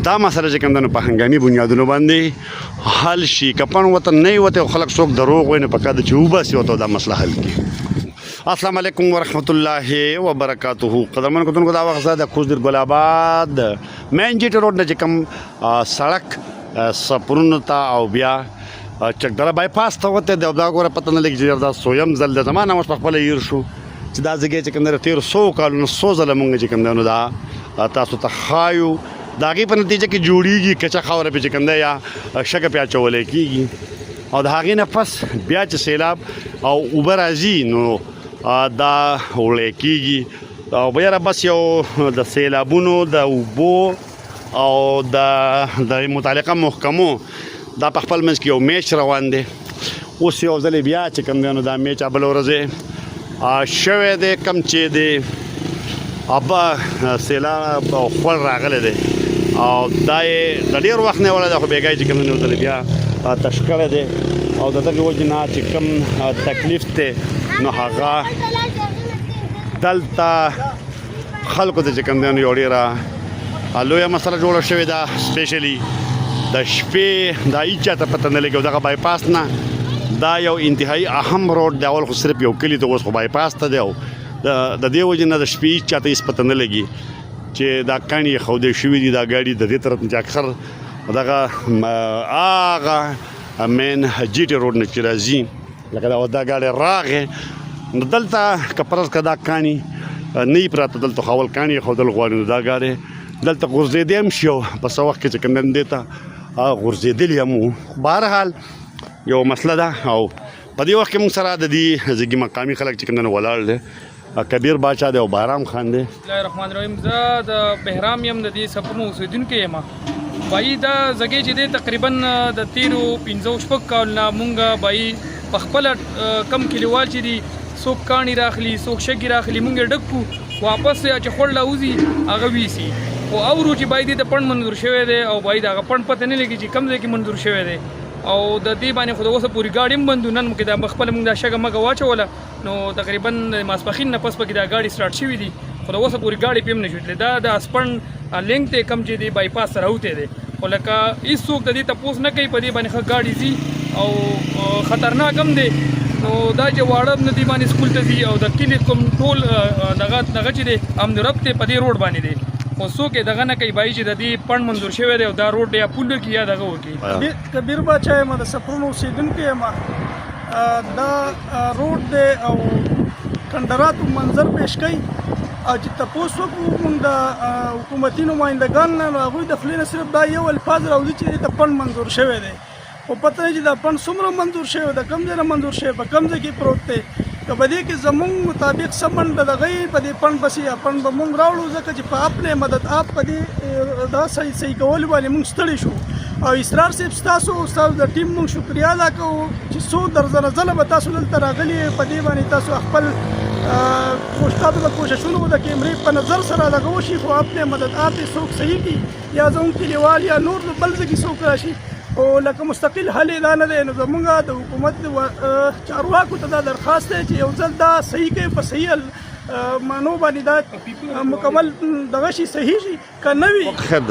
دا مسله چې کوم په هنګامي بنیادونو باندې حل شي. که پڼ ورته نه وته خلک څوک دروغ وایي نو پکار ده چې وباسي ورته دا مسله حل کړي. السلام علیکم ورحمت الله وبرکاتہ. قدرمن کتونکو دا وخت د کوزدر ګل آباد مین جی ټي روډ نه چې کوم سړک سپرونو ته او بیا چکدره بایپاس ته وته د دا ګوره پته نه لګي چې دا سویم ځل د زمانه اوس په خپل ير شو چې دا ځګې چې کوم در 1300 کالونو 100 ځله مونږ چې کوم دا تاسو ته خایو د هغې په نتیجه کې جوړیږي کچه خاوره پې چې کوم دی یا شګه پې اچولی کېږي او د هغې نه پس بیا چې سیلاب او اوبه راځي نو دا وړی کېږي او بیا بس یو د سیلابونو د اوبو او د متعلقه محکمو دا په خپل منځ کې یو میچ روان دی. اوس یو ځلې بیا چې کوم دی نو دا میچ بله ورځې شوی دی کم چې دی ابا سیلاب او خوړ راغلی دی او دا یې د ډېر وخت نه وړی دی خو بېګای چې کوم دی نو ځلې بیا تش کړی دی او د دغې وجې نه چې کوم تکلیف دی نو هغه دلته خلکو ته چې کوم دی نو یو ډېره لویه مسله جوړه شوې ده. سپیشلی د شپې دا هېچ چاته پته نه لګي او دغه بایپاس نه دا یو انتهایی اهم روډ دی. اول خو صرف یو کلي ته اوس خو بایپاس ته دی او د دې وجې نه د شپې هېڅ چاته هېڅ پته نه لګي چې دا کاڼي یې ښودی شوي دي دا ګاډي د دې طرف نه چې اکثر دغه هغه مین جي ټي روډ نه چې راځي لکه دا ګاډی راغې نو دلته که فرض که دا کاڼي نه وي پراته دلته خو اول کاڼي یې ښودل غواړي نو دا ګاډی دلته غورځېدی هم شي او په څه وخت کې چې کوم دی دې ته غورځېدلي هم وو. بهرحال یو مسله ده او په دې وخت کې موږ سره د دې زګي مقامي خلک چې کوم دی ولاړ دی. کبیر باچا دی او بهرام خان دی. بسم الله الرحمن الرحیم. زه د بهرام یم د دې سپرونو اوسېدونکی یم. بایي دا ځګی چې دی تقریبا د 13-15 کالونه مونږ بایي په خپله کم کلیوال چې دي څوک کاڼي راخلي څوک شګې راخلي مونږ یې ډک کړو واپس چې خوړ راوځي هغه ویسي خو اورو چې بایي دې ته پڼ منظور شوی دی او بایي د هغه پڼ پته نه لګي چې کوم ځای کې منظور شوی دی او د دې باندې خو د اوسه پورې ګاډي هم بند نن کې دا خپله مونږ دا شګه مګه واچوله نو تقریبا د ماسپښین نه پس پکې دا ګاډي سټارټ شوي دي خو د اوسه پورې ګاډي پې هم نه شوي دا د اسپڼ لینک دی کم چې دی بایپاس سره راوتی دی خو لکه هېڅوک د دې تپوس نه کوي په دې باندې ښه ګاډي ځي او خطرناک هم دی نو دا چې واړه نه دي باندې سکول ته ځي او د کلي کوم ټول دغه چې دی امن ربط دی په دې روډ باندې دی خو څوک یې دغه نه کوي بایي چې د دې پڼ منظور شوی دی او دا روډ یا پول وکړي یا دغه وکړي. کبیر باچا یم د سپرونو اوسېدونکی یم. دا روډ دی او کنډراتو منظر پیش کوي او چې تپوس وکړو موږ د حکومتي نمایندګان نه نو هغوی د خولې نه صرف دا یو الفاظ راوځي چې دې ته پڼ منظور شوی دی خو پته نه چې دا پڼ څومره منظور شوی د کوم ځای نه منظور شوی په کوم ځای کې پروت دی که په دې کې زمونږ مطابق څه منډه د هغوی په دې پڼ پسې یا پڼ به مونږ راوړو ځکه چې په اپنے مدد آپ په دې دا صحیح کولو باندې مونږ ستړي شو او اسرار صاحب ستاسو د ټیم مونږ شکریا ادا کوو چې څو درځنه ځله به تاسو دلته راغلي په دې باندې تاسو خپل تاسو د کوششونو د کیمرې په نظر سره دغه وشي خو اپنے مدد آپ یې څوک صحیح کړي یا زموږ کلیوال یا نور بل ځای کې څوک راشي او لکه مستقل حل دا نه دی نو زمونږ د حکومت چارواکو ته دا درخواست دی چې یو ځل دا صحیح کوي په صحیح معنو باندې دا مکمل دغه شي صحیح شي که نه وي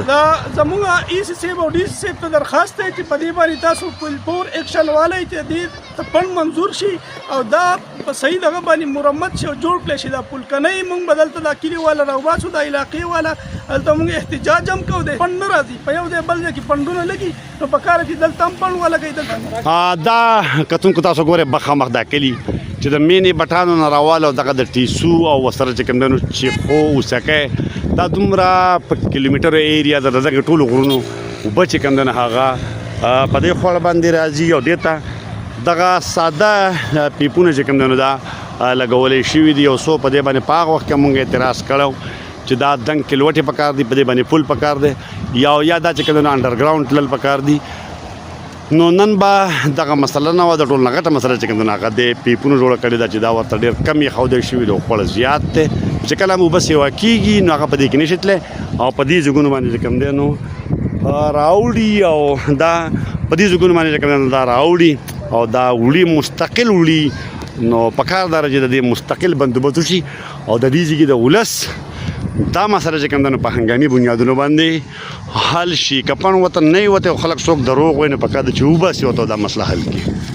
دا زمونږ ای سی صاحب او ډي سی صاحب ته درخواست دی چې په دې باندې تاسو پور ایکشن والی چې دې ته پڼ منظور شي او دا په صحیح دغه باندې مرمت شي او جوړ کړی شي دا پل که نه وي مونږ به دلته دا کلي والا راوباسو دا علاقې والا هلته مونږ احتجاج هم کوو دی پڼ نه راځي په یو ځای بل ځای کې پڼډونه لګي نو په کار چې دلته هم پڼ ولګوي دلته دا کتونکو تاسو ګورئ مخامخ دا کلي چې د مینې بټانو نه راواله او دغه د ټیسو او ورسره چې کوم دی نو چیخو اوسکی دا دومره په کیلومیټرو ایریا د دغه ټولو غرونو اوبه چې کوم دی نو هغه په دې خوړ باندې راځي او دې ته دغه ساده پیپونه چې کوم دی نو دا لګولی شوي دي او څو په دې باندې په هغه وخت کې مونږ اعتراض کړی چې دا دنګ کلوټې پکار دي په دې باندې پل پکار دی یا دا چې کوم دی نو انډرګراونډ تلل پکار دي نو نن به دغه مسله نه وه د ټول نه غټه مسله چې کوم دی نو هغه د پیپونو جوړه کړې ده چې دا ورته ډېر کم یې ښودی شوي دي او خوړ زیات دی چې کله هم اوبه سیوا کېږي نو هغه په دې کې نشي تللی او په دې ځایونو باندې چې کوم دی نو راوړي او دا په دې ځایونو باندې چې کوم دی نو دا راوړي او دا وړي مستقل وړي نو پکار دا چې د دې مستقل بندوبست وشي او د دې ځای کې د ولس دا مسله چې کوم په هنګامي بنیادونو باندې حل شي. که پڼ ورته نه وته خلک څوک دروغ وایي نو پکار ده چې وباسي ورته دا مسله حل کړي.